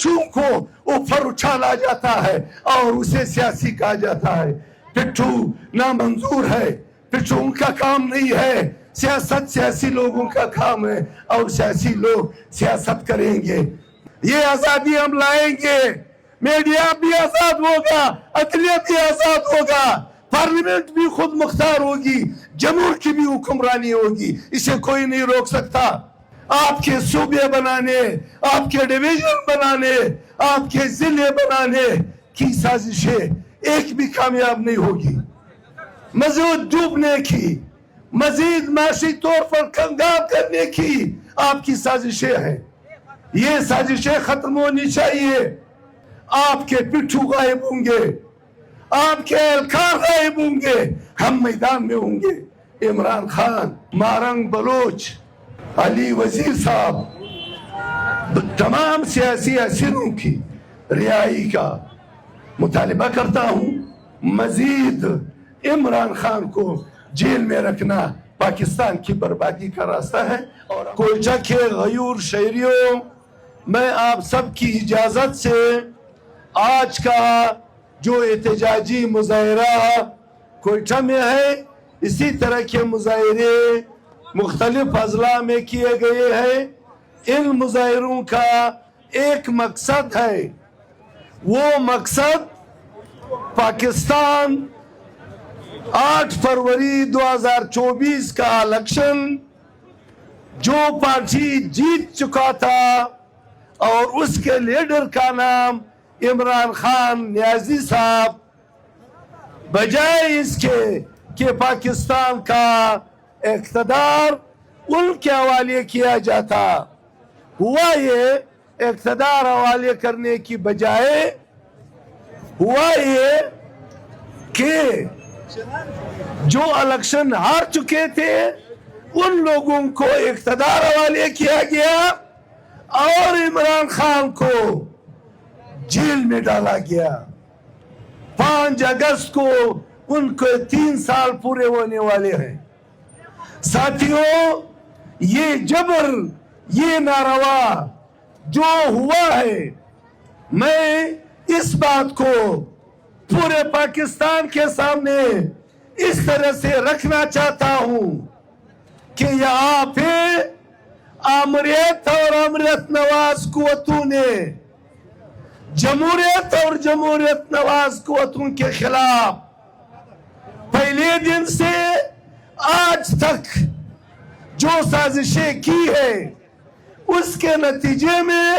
پٹھوں کو اوپر اچھالا جاتا ہے اور اسے سیاسی کہا جاتا ہے. پٹھو نامنظور ہے، پٹھو ان کا کام نہیں ہے. سیاست سیاسی لوگوں کا کام ہے اور سیاسی لوگ سیاست کریں گے. یہ آزادی ہم لائیں گے. میڈیا بھی آزاد ہوگا، عدلیہ بھی آزاد ہوگا، پارلیمنٹ بھی خود مختار ہوگی، جمہور کی بھی حکمرانی ہوگی. اسے کوئی نہیں روک سکتا. آپ کے صوبے بنانے، آپ کے ڈویژن بنانے، آپ کے ضلع بنانے کی سازشیں ایک بھی کامیاب نہیں ہوگی. مزید ڈوبنے کی، مزید معاشی طور پر کنگال کرنے کی آپ کی سازشیں ہیں. یہ سازشیں ختم ہونی چاہیے. آپ کے پٹھو غائب ہوں گے، آپ کے اہلکار غائب ہوں گے، ہم میدان میں ہوں گے. عمران خان، مارنگ بلوچ، علی وزیر صاحب، تمام سیاسی اسیروں کی رہائی کا مطالبہ کرتا ہوں. مزید عمران خان کو جیل میں رکھنا پاکستان کی بربادی کا راستہ ہے. اور کوئٹہ کے غیور شہریوں، میں آپ سب کی اجازت سے آج کا جو احتجاجی مظاہرہ کوئٹہ میں ہے، اسی طرح کے مظاہرے مختلف اضلاع میں کیے گئے ہیں. ان مظاہروں کا ایک مقصد ہے. وہ مقصد پاکستان 8 فروری 2024 کا الیکشن جو پارٹی جیت چکا تھا اور اس کے لیڈر کا نام عمران خان نیازی صاحب، بجائے اس کے کہ پاکستان کا اقتدار ان کے حوالے کیا جاتا، ہوا یہ اقتدار حوالے کرنے کی بجائے ہوا یہ کہ جو الیکشن ہار چکے تھے ان لوگوں کو اقتدار حوالے کیا گیا اور عمران خان کو جیل میں ڈالا گیا. 5 اگست کو ان کو 3 سال پورے ہونے والے ہیں. ساتھیوں، یہ جبر، یہ ناروا جو ہوا ہے، میں اس بات کو پورے پاکستان کے سامنے اس طرح سے رکھنا چاہتا ہوں کہ یہاں پہ آمریت اور امریت نواز قوتوں نے جمہوریت اور جمہوریت نواز قوتوں کے خلاف پہلے دن سے آج تک جو سازشیں کی ہے، اس کے نتیجے میں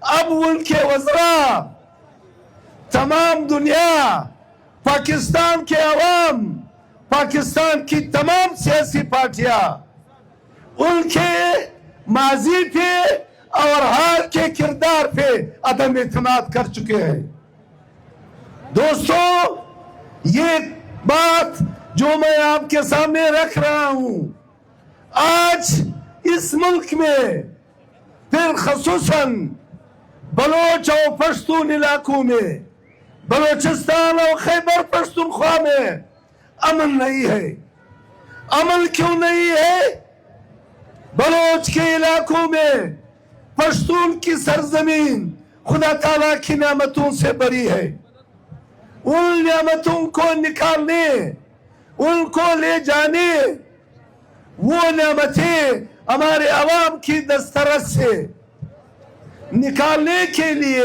اب ان کے وزراء، تمام دنیا، پاکستان کے عوام، پاکستان کی تمام سیاسی پارٹیاں ان کے ماضی پہ اور حال کے کردار پہ عدم اعتماد کر چکے ہیں. دوستو، یہ بات جو میں آپ کے سامنے رکھ رہا ہوں، آج اس ملک میں پھر خصوصاً بلوچ اور پشتون علاقوں میں، بلوچستان اور خیبر پختونخوا میں امن نہیں ہے. امن کیوں نہیں ہے؟ بلوچ کے علاقوں میں پشتون کی سرزمین خدا تعالیٰ کی نعمتوں سے بری ہے. ان نعمتوں کو نکالنے، ان کو لے جانے، وہ نعمتیں ہمارے عوام کی دسترس سے نکالنے کے لیے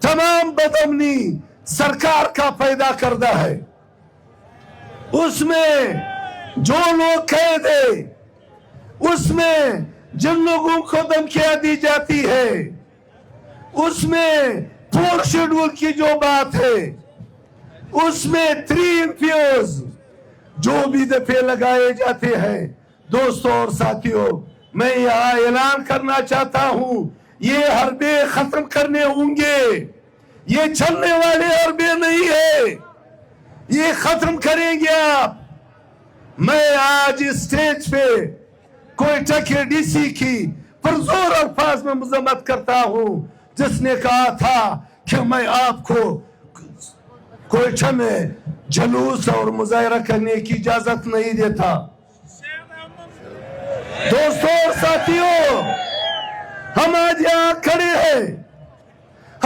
تمام بدامنی سرکار کا پیدا کردہ ہے. اس میں جو لوگ قید ہیں، اس میں جن لوگوں کو دھمکیاں دی جاتی ہے، اس میں 4 شیڈول کی جو بات ہے، اس میں 3 MPOs جو بھی دفعے لگائے جاتے ہیں. دوستوں اور ساتھیوں، میں یہاں اعلان کرنا چاہتا ہوں، یہ حربے ختم کرنے ہوں گے. یہ چلنے والے حربے نہیں ہے، یہ ختم کریں گے آپ. میں آج اس سٹیج پہ کوئٹہ کے ڈی سی کی پرزور الفاظ میں مذمت کرتا ہوں، جس نے کہا تھا کہ میں آپ کو کوئٹہ میں جلوس اور مظاہرہ کرنے کی اجازت نہیں دیتا. دوستوں اور ساتھیوں، ہم آج یہاں کھڑے ہیں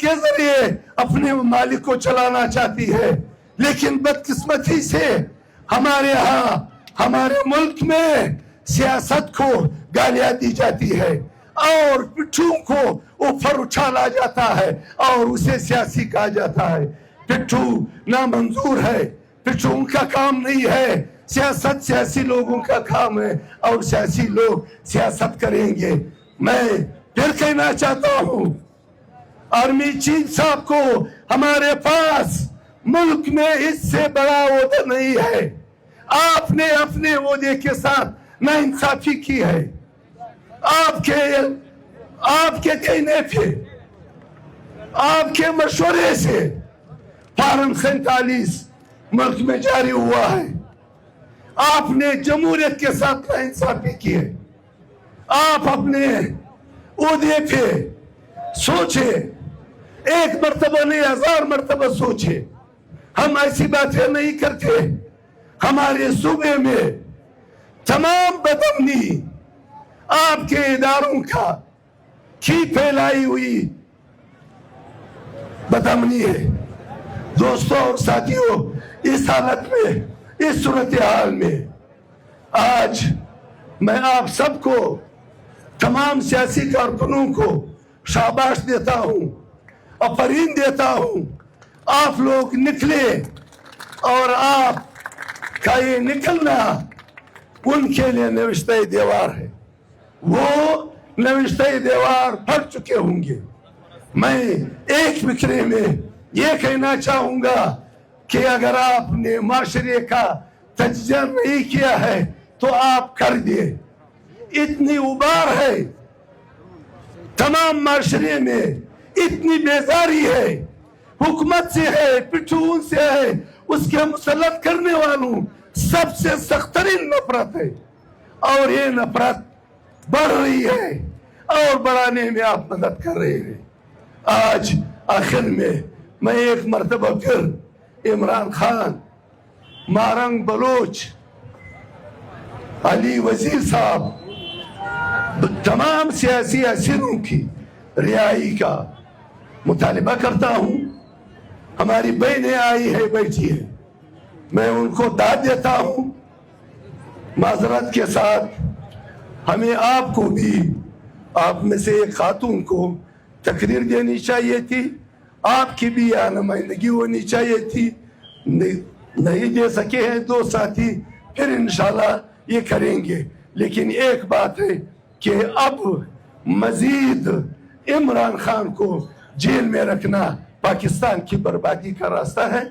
کے ذریعے اپنے ممالک کو چلانا چاہتی ہے. لیکن بدقسمتی سے ہمارے یہاں ہمارے ملک میں سیاست کو گالیاں دی جاتی ہے اور پٹھوں کو اوپر اچھالا جاتا ہے اور اسے سیاسی کہا جاتا ہے. پٹھو نامنظور ہے، پٹھو ان کا کام نہیں ہے. سیاست سیاسی لوگوں کا کام ہے اور سیاسی لوگ سیاست کریں گے. میں پھر کہنا چاہتا ہوں آرمی چیف صاحب کو، ہمارے پاس ملک میں اس سے بڑا عہدہ نہیں ہے. آپ نے اپنے عہدے کے ساتھ ناانصافی کی ہے. آپ کے کہنے پہ، آپ کے مشورے سے فارم 47 ملک میں جاری ہوا ہے. آپ نے جمہوریت کے ساتھ ناانصافی کی ہے. آپ اپنے عہدے پہ سوچے، ایک مرتبہ نہیں 1000 مرتبہ سوچے. ہم ایسی باتیں نہیں کرتے. ہمارے صوبے میں تمام بدامنی آپ کے اداروں کی پھیلائی ہوئی بدامنی ہے. دوستوں اور ساتھیوں، اس حالت میں، اس صورتحال میں آج میں آپ سب کو، تمام سیاسی کارکنوں کو شاباش دیتا ہوں، افرین دیتا ہوں. آپ لوگ نکلے اور آپ کا یہ نکلنا ان کے لیے نوشتہ دیوار ہے. وہ نوشتہ دیوار پڑھ چکے ہوں گے. میں ایک فکرے میں یہ کہنا چاہوں گا کہ اگر آپ نے معاشرے کا تجزیہ نہیں کیا ہے تو آپ کر دیں. اتنی ابار ہے تمام معاشرے میں، اتنی بیزاری ہے، حکومت سے ہے، پٹھون سے ہے، اس کے مسلط کرنے والوں سب سے سخترین نفرت ہے. اور یہ نفرت بڑھ رہی ہے اور بڑھانے میں آپ مدد کر رہے ہیں. آج آخر میں ایک مرتبہ پھر عمران خان، مارنگ بلوچ، علی وزیر صاحب، تمام سیاسی اسیروں کی رہائی کا مطالبہ کرتا ہوں. ہماری بہنیں آئی ہے، بیٹھی ہے، میں ان کو داد دیتا ہوں. معذرت کے ساتھ ہمیں آپ کو بھی، آپ میں سے ایک خاتون کو تقریر دینی چاہیے تھی. آپ کی بھی یہاں نمائندگی ہونی چاہیے تھی. نہیں دے سکے ہیں دو ساتھی، پھر انشاءاللہ یہ کریں گے. لیکن ایک بات ہے کہ اب مزید عمران خان کو جیل میں رکھنا پاکستان کی بربادی کا راستہ ہے.